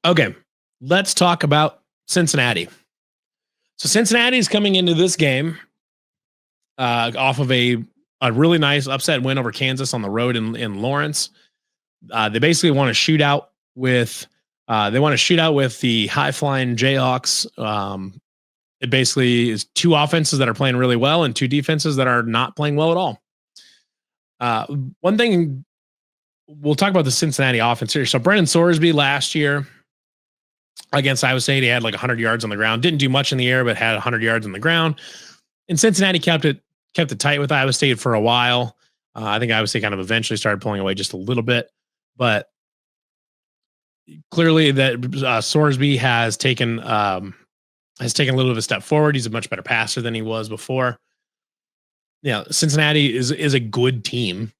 Okay, let's talk about Cincinnati. So Cincinnati is coming into this game off of a really nice upset win over Kansas on the road in Lawrence. They basically want to shoot out with the high flying Jayhawks. It basically is two offenses that are playing really well and two defenses that are not playing well at all. Uh, One thing we'll talk about the Cincinnati offense here. So Brennan Sorsby last year against Iowa State, he had like 100 yards on the ground. Didn't do much in the air, but had 100 yards on the ground. And Cincinnati kept it tight with Iowa State for a while. I think Iowa State kind of eventually started pulling away just a little bit, but clearly that Sorsby has taken a little bit of a step forward. He's a much better passer than he was before. Yeah, Cincinnati is a good team.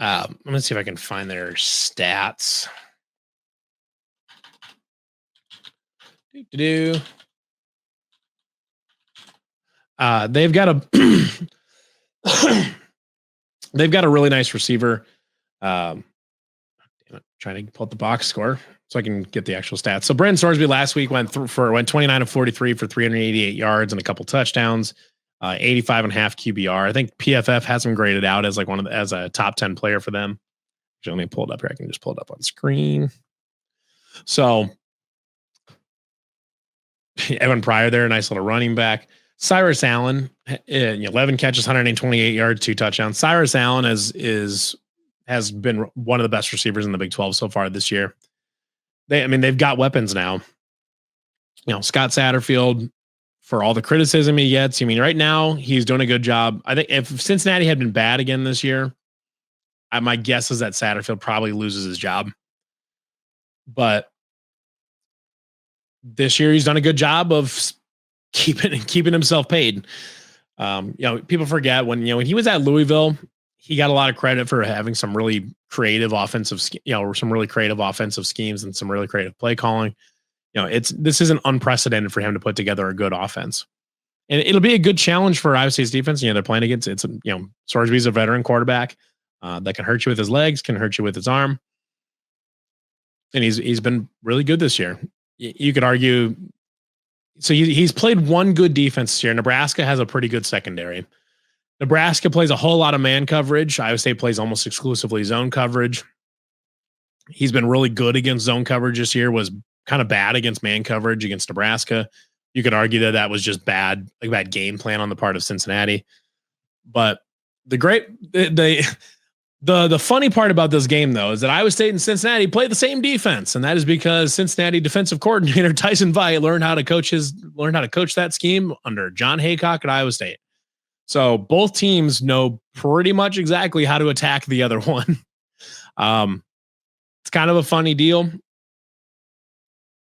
Let me see if I can find their stats. They've got a they've got a really nice receiver. Damn it, trying to pull up the box score so I can get the actual stats. So Brennan Sorsby last week went 29 of 43 for 388 yards and a couple touchdowns, 85 and a half QBR. I think PFF has him graded out as like as a top 10 player for them. Which let me pull it up here. I can just pull it up on screen. So Evan Pryor there, a nice little running back. Cyrus Allen, 11 catches, 128 yards, 2 touchdowns. Cyrus Allen has been one of the best receivers in the Big 12 so far this year. They've got weapons now. Scott Satterfield, for all the criticism he gets, right now he's doing a good job. I think if Cincinnati had been bad again this year, my guess is that Satterfield probably loses his job. But this year he's done a good job of keeping himself paid. People forget when he was at Louisville, he got a lot of credit for having some really creative offensive schemes and some really creative play calling. This isn't unprecedented for him to put together a good offense. And it'll be a good challenge for Iowa State's defense. They're playing against Sorsby's a veteran quarterback that can hurt you with his legs, can hurt you with his arm. And he's been really good this year. You could argue. So he's played one good defense this year. Nebraska has a pretty good secondary. Nebraska plays a whole lot of man coverage. Iowa State plays almost exclusively zone coverage. He's been really good against zone coverage this year, was kind of bad against man coverage against Nebraska. You could argue that was just bad game plan on the part of Cincinnati. But the funny part about this game, though, is that Iowa State and Cincinnati play the same defense, and that is because Cincinnati defensive coordinator Tyson Veit learned how to coach that scheme under John Haycock at Iowa State. So both teams know pretty much exactly how to attack the other one. It's kind of a funny deal.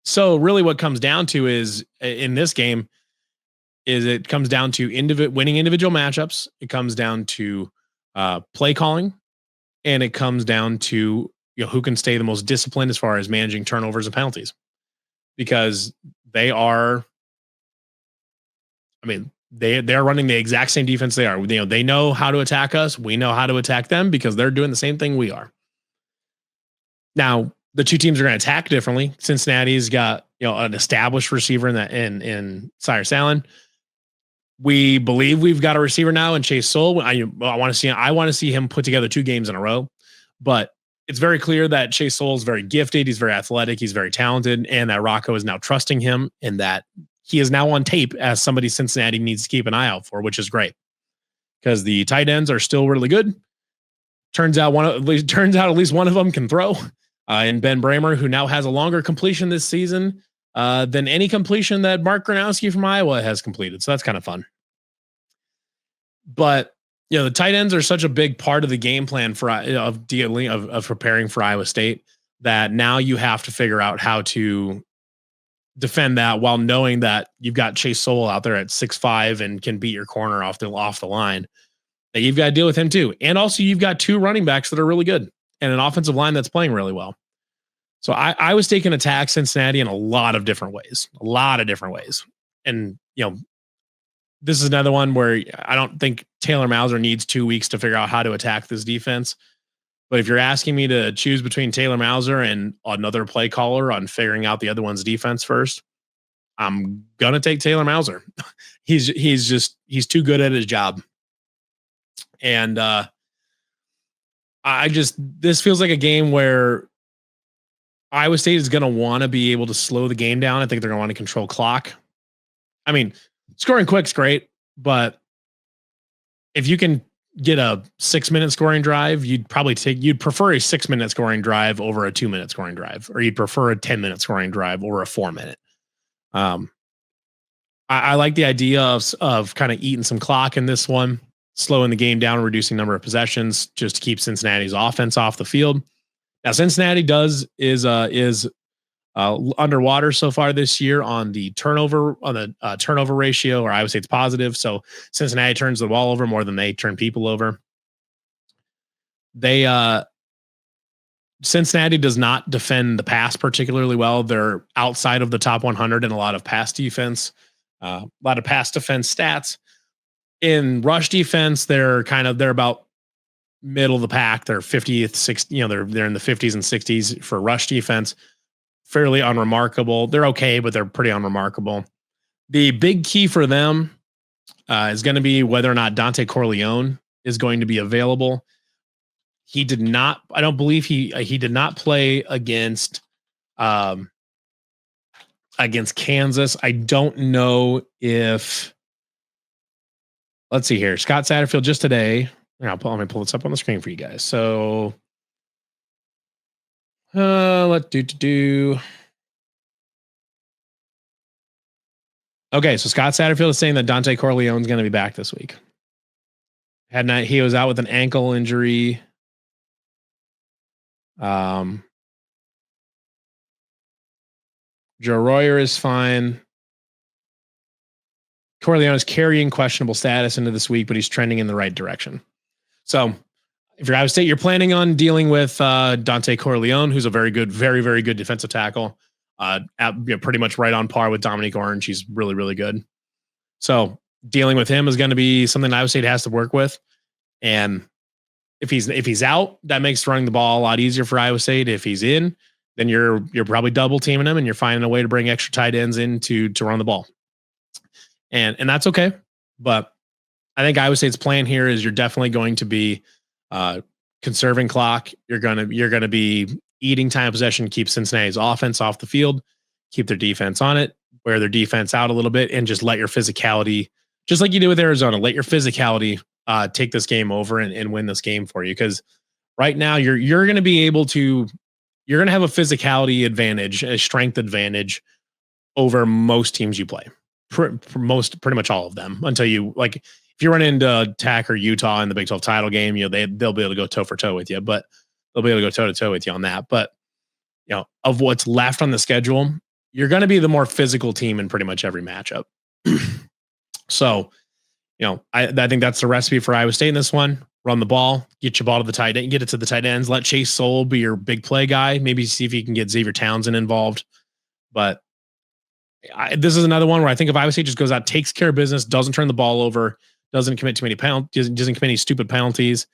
So really, what comes down to is in this game it comes down to winning individual matchups. It comes down to play calling. And it comes down to who can stay the most disciplined as far as managing turnovers and penalties, because they're running the exact same defense they are. They know how to attack us. We know how to attack them because they're doing the same thing we are. Now the two teams are going to attack differently. Cincinnati's got an established receiver in Cyrus Allen. We believe we've got a receiver now in Chase Soule. I want to see him put together 2 games in a row, but it's very clear that Chase Soule is very gifted. He's very athletic. He's very talented, and that Rocco is now trusting him, and that he is now on tape as somebody Cincinnati needs to keep an eye out for, which is great because the tight ends are still really good. Turns out at least one of them can throw. And Ben Bramer, who now has a longer completion this season than any completion that Mark Gronowski from Iowa has completed. So that's kind of fun. But the tight ends are such a big part of the game plan of preparing for Iowa State that now you have to figure out how to defend that while knowing that you've got Chase Soule out there at 6'5" and can beat your corner off the line. That you've got to deal with him too. And also you've got 2 running backs that are really good and an offensive line that's playing really well. So I was taking attack Cincinnati in a lot of different ways. And, this is another one where I don't think Taylor Mauser needs 2 weeks to figure out how to attack this defense. But if you're asking me to choose between Taylor Mauser and another play caller on figuring out the other one's defense first, I'm gonna take Taylor Mauser. He's too good at his job. And I just this feels like a game where Iowa State is going to want to be able to slow the game down. I think they're going to want to control clock. I mean, scoring quick's great, but if you can get a 6-minute scoring drive, you'd prefer a 6-minute scoring drive over a 2-minute scoring drive, or you'd prefer a 10-minute scoring drive over a 4-minute. I like the idea of kind of eating some clock in this one, slowing the game down, reducing number of possessions just to keep Cincinnati's offense off the field. Now, Cincinnati is underwater so far this year on the turnover ratio, or I would say it's positive. So Cincinnati turns the ball over more than they turn people over. Cincinnati does not defend the pass particularly well. They're outside of the top 100 in a lot of pass defense, a lot of pass defense stats. In rush defense, they're about middle of the pack. They're 50th, 60th, they're in the 50s and 60s for rush defense. Fairly unremarkable. They're okay, but they're pretty unremarkable. The big key for them is going to be whether or not Dante Corleone is going to be available. He did not. I don't believe he did not play against Kansas. I don't know if. Let's see here. Scott Satterfield just today. Let me pull this up on the screen for you guys. So, let's do. Okay, so Scott Satterfield is saying that Dante Corleone is going to be back this week. He was out with an ankle injury. Joe Royer is fine. Corleone is carrying questionable status into this week, but he's trending in the right direction. So if you're Iowa State, you're planning on dealing with Dante Corleone, who's a very good, very, very good defensive tackle. Pretty much right on par with Dominique Orange. He's really, really good. So dealing with him is going to be something Iowa State has to work with. And if he's out, that makes running the ball a lot easier for Iowa State. If he's in, then you're probably double teaming him, and you're finding a way to bring extra tight ends in to run the ball. And that's okay. But I think Iowa State's plan here is you're definitely going to be conserving clock. You're gonna be eating time of possession, keep Cincinnati's offense off the field, keep their defense on it, wear their defense out a little bit, and just let your physicality, just like you did with Arizona, let your physicality take this game over and win this game for you. Because right now you're going to be able to, you're going to have a physicality advantage, a strength advantage over most teams you play. Pretty much all of them, until you, like, if you run into Tech or Utah in the Big 12 title game, they'll be able to go toe for toe with you, but they'll be able to go toe to toe with you on that. But of what's left on the schedule, you're going to be the more physical team in pretty much every matchup. So, I think that's the recipe for Iowa State in this one. Run the ball, get your ball to the tight end, get it to the tight ends, let Chase Soul be your big play guy. Maybe see if you can get Xavier Townsend involved. But this is another one where I think if Iowa State just goes out, takes care of business, doesn't turn the ball over, doesn't commit too many penalties, doesn't commit any stupid penalties.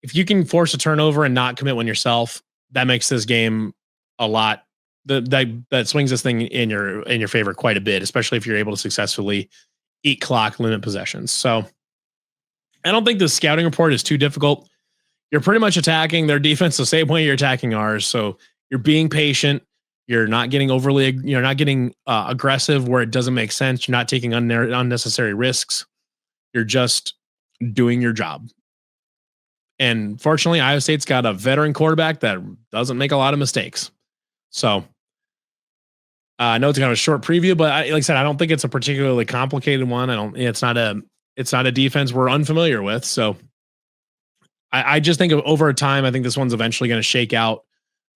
If you can force a turnover and not commit one yourself, that makes this game a lot. That swings this thing in your favor quite a bit, especially if you're able to successfully eat clock, limit possessions. So I don't think the scouting report is too difficult. You're pretty much attacking their defense the same way you're attacking ours. So you're being patient. You're not getting aggressive where it doesn't make sense. You're not taking unnecessary risks. You're just doing your job. And fortunately, Iowa State's got a veteran quarterback that doesn't make a lot of mistakes. So I know it's kind of a short preview, but like I said, I don't think it's a particularly complicated one. It's not a defense we're unfamiliar with. So I just think over time, I think this one's eventually going to shake out.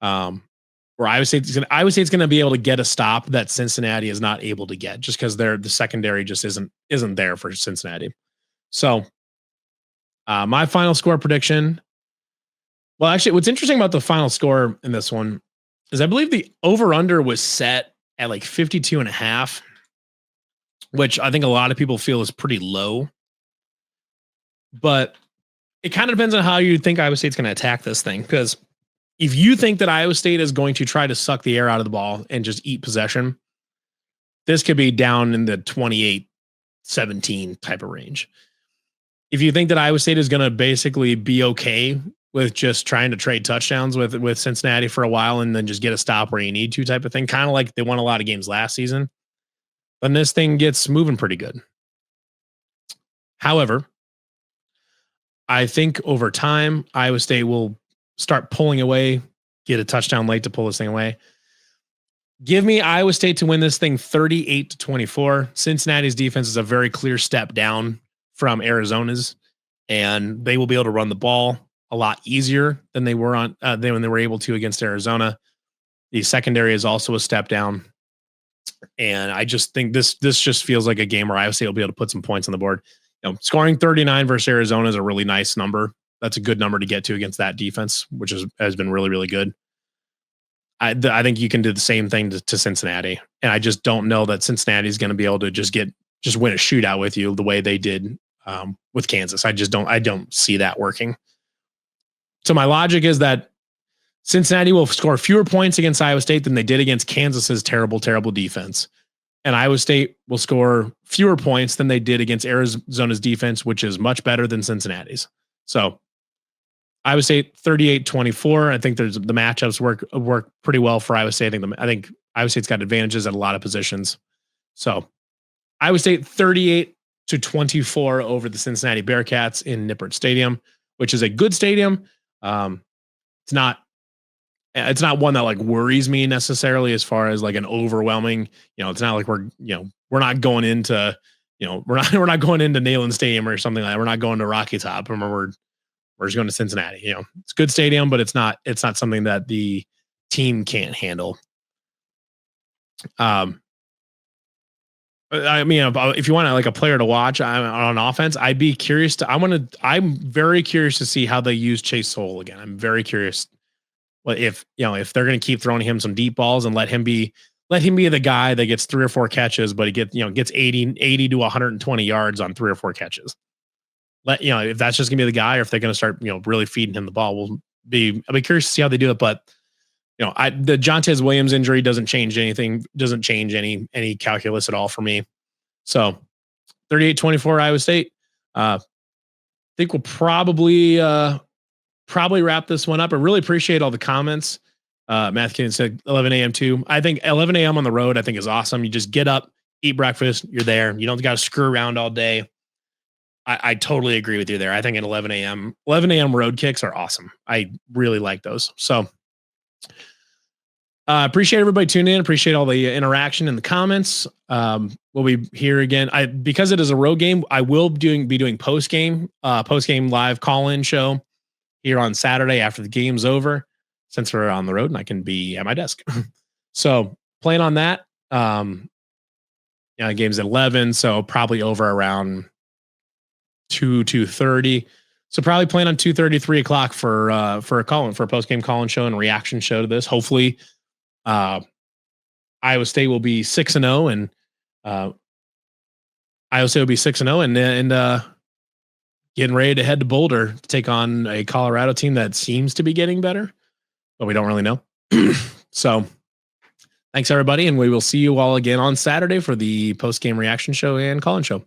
Where Iowa State's going to be able to get a stop that Cincinnati is not able to get, just because the secondary just isn't there for Cincinnati. So my final score prediction. Well, actually, what's interesting about the final score in this one is I believe the over-under was set at like 52.5, which I think a lot of people feel is pretty low. But It kind of depends on how you think Iowa State's going to attack this thing. Because if you think that Iowa State is going to try to suck the air out of the ball and just eat possession, this could be down in the 28-17 type of range. If you think that Iowa State is going to basically be okay with just trying to trade touchdowns with Cincinnati for a while and then just get a stop where you need to type of thing, kind of like they won a lot of games last season, then this thing gets moving pretty good. However, I think over time, Iowa State will start pulling away, get a touchdown late to pull this thing away. Give me Iowa State to win this thing 38-24. Cincinnati's defense is a very clear step down from Arizona's, and they will be able to run the ball a lot easier than they were when they were able to against Arizona. The secondary is also a step down. And I just think this just feels like a game where Iowa State will be able to put some points on the board. Scoring 39 versus Arizona is a really nice number. That's a good number to get to against that defense, which has been really, really good. I think you can do the same thing to Cincinnati. And I just don't know that Cincinnati is going to be able to just win a shootout with you the way they did with Kansas. I don't see that working. So my logic is that Cincinnati will score fewer points against Iowa State than they did against Kansas's terrible, terrible defense. And Iowa State will score fewer points than they did against Arizona's defense, which is much better than Cincinnati's. So Iowa State 38-24. I think the matchups work pretty well for Iowa State. I think Iowa State's got advantages at a lot of positions. So Iowa State 38-24 over the Cincinnati Bearcats in Nippert Stadium, which is a good stadium. It's not one that like worries me necessarily as far as like an overwhelming, it's not like we're not going into, we're not going into Neyland Stadium or something like that. We're not going to Rocky Top. Remember, we're just going to Cincinnati. It's a good stadium, but it's not something that the team can't handle. I mean, if you want like a player to watch on offense, I'm very curious to see how they use Chase Soule again. I'm very curious. Well, if they're going to keep throwing him some deep balls and let him be the guy that gets 3 or 4 catches, but he gets 80 to 120 yards on 3 or 4 catches. If that's just gonna be the guy, or if they're going to start, really feeding him the ball, I'll be curious to see how they do it. But, the Jontez Williams injury doesn't change anything, doesn't change any calculus at all for me. So 38-24 Iowa State. I think we'll probably wrap this one up. I really appreciate all the comments. Matthew said 11 a.m. too. I think 11 a.m. on the road, I think is awesome. You just get up, eat breakfast, you're there. You don't got to screw around all day. I totally agree with you there. I think at 11 a.m. road kicks are awesome. I really like those. So appreciate everybody tuning in. Appreciate all the interaction in the comments. We'll be here again. Because it is a road game, I will be doing post-game live call-in show here on Saturday after the game's over, since we're on the road and I can be at my desk. So plan on that. Game's at 11, so probably over around 2:30. So probably plan on 2:30, 3 o'clock for a post-game call-in show and reaction show to this. Hopefully Iowa State will be 6-0 and Iowa State will be 6-0 and getting ready to head to Boulder to take on a Colorado team that seems to be getting better, but we don't really know. So thanks everybody. And we will see you all again on Saturday for the post-game reaction show and call-in show.